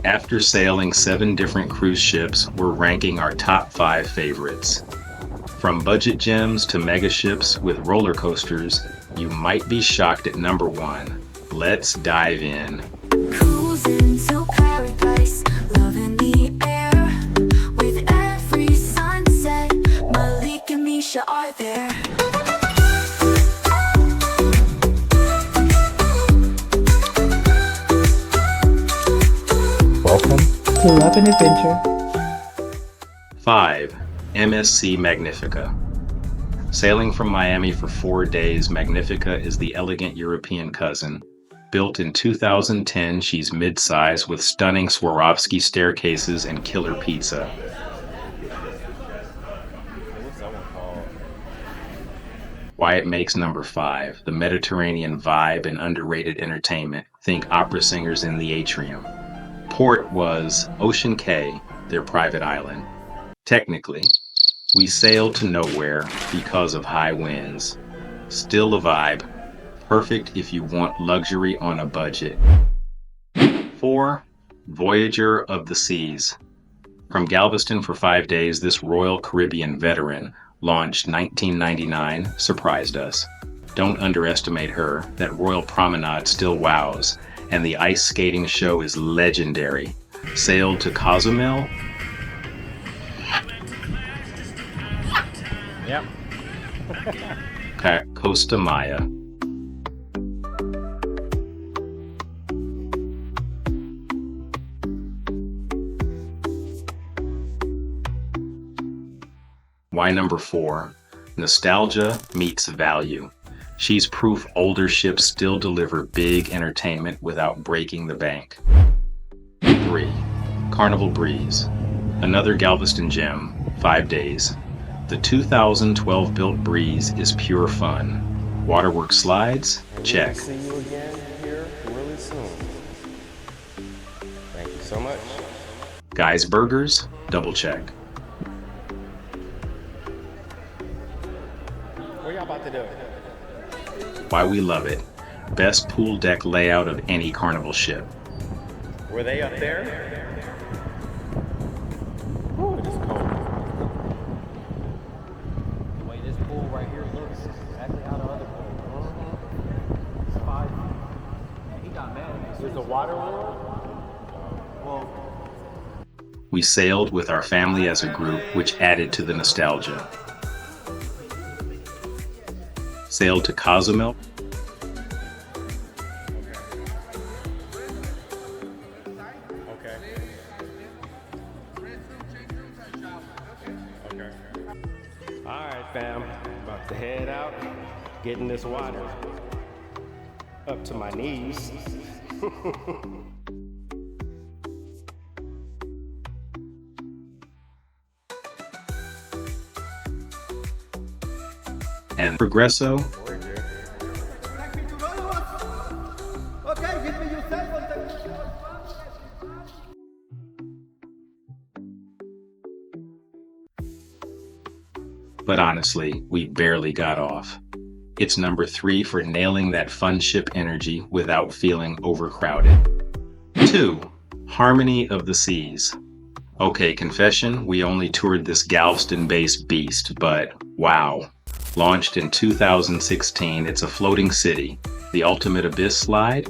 After sailing 7 different cruise ships, we're ranking our top 5 favorites. From budget gems to mega ships with roller coasters, you might be shocked at number 1. Let's dive in. Cruising to paradise, love in the air. With every sunset, Malik and Mesha are there. Welcome to Love and Adventure. 5. MSC Magnifica. Sailing from Miami for 4 days, Magnifica is the elegant European cousin. Built in 2010, she's mid-size with stunning Swarovski staircases and killer pizza. Why it makes number 5, the Mediterranean vibe and underrated entertainment. Think opera singers in the atrium. Port was Ocean Cay, their private island. Technically, we sailed to nowhere because of high winds. Still a vibe. Perfect if you want luxury on a budget. 4. Voyager of the Seas. From Galveston for 5 days, this Royal Caribbean veteran, launched 1999, surprised us. Don't underestimate her. That Royal Promenade still wows, and the ice skating show is legendary. Sailed to Cozumel. Yep. Costa Maya. Why number 4? Nostalgia meets value. She's proof older ships still deliver big entertainment without breaking the bank. 3. Carnival Breeze. Another Galveston gem, 5 days. The 2012 built Breeze is pure fun. Waterworks slides? Check. See you again here really soon. Thank you so much. Guys Burgers? Double check. What y'all about to do? Why we love it. Best pool deck layout of any Carnival ship. Were they up there? Ooh, it is cold. The way this pool right here looks is exactly how the other pool. It's 5 feet. And he got mad at me. There's a water wheel? Well, We sailed with our family as a group, which added to the nostalgia. Sailed to Cozumel. Okay. Okay. All right, fam. About to head out, get in this water. Up to my knees. And Progresso. But honestly, we barely got off. It's number 3 for nailing that fun ship energy without feeling overcrowded. 2. Harmony of the Seas. Okay, confession, we only toured this Galveston-based beast, but wow. Launched in 2016, it's a floating city. The ultimate abyss slide,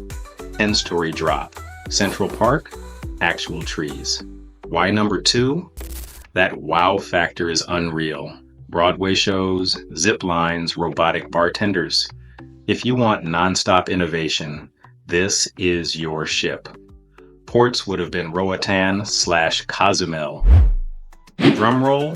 10-story drop. Central Park, actual trees. Why number 2? That wow factor is unreal. Broadway shows, zip lines, robotic bartenders. If you want nonstop innovation, this is your ship. Ports would have been Roatan/Cozumel. Drum roll.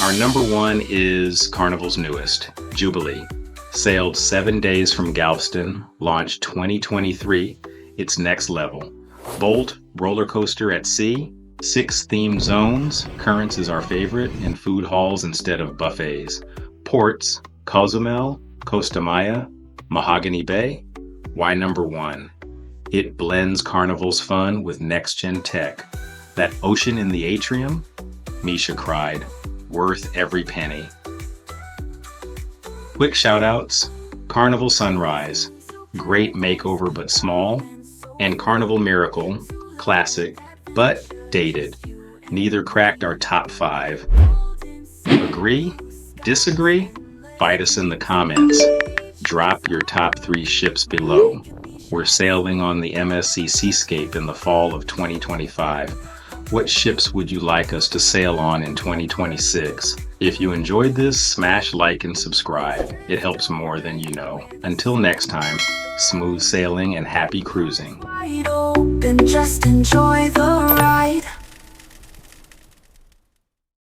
Our number 1 is Carnival's newest, Jubilee. Sailed 7 days from Galveston, launched 2023. It's next level. Bolt, roller coaster at sea, 6 themed zones, Currents is our favorite, and food halls instead of buffets. Ports, Cozumel, Costa Maya, Mahogany Bay. Why number 1? It blends Carnival's fun with next-gen tech. That ocean in the atrium? Mesha cried. Worth every penny. Quick shout-outs. Carnival Sunrise. Great makeover but small. and Carnival Miracle, classic, but dated. Neither cracked our top 5. Agree? Disagree? Fight us in the comments. Drop your top 3 ships below. We're sailing on the MSC Seascape in the fall of 2025. What ships would you like us to sail on in 2026? If you enjoyed this, smash like and subscribe. It helps more than you know. Until next time, smooth sailing and happy cruising. Wide open, just enjoy the ride.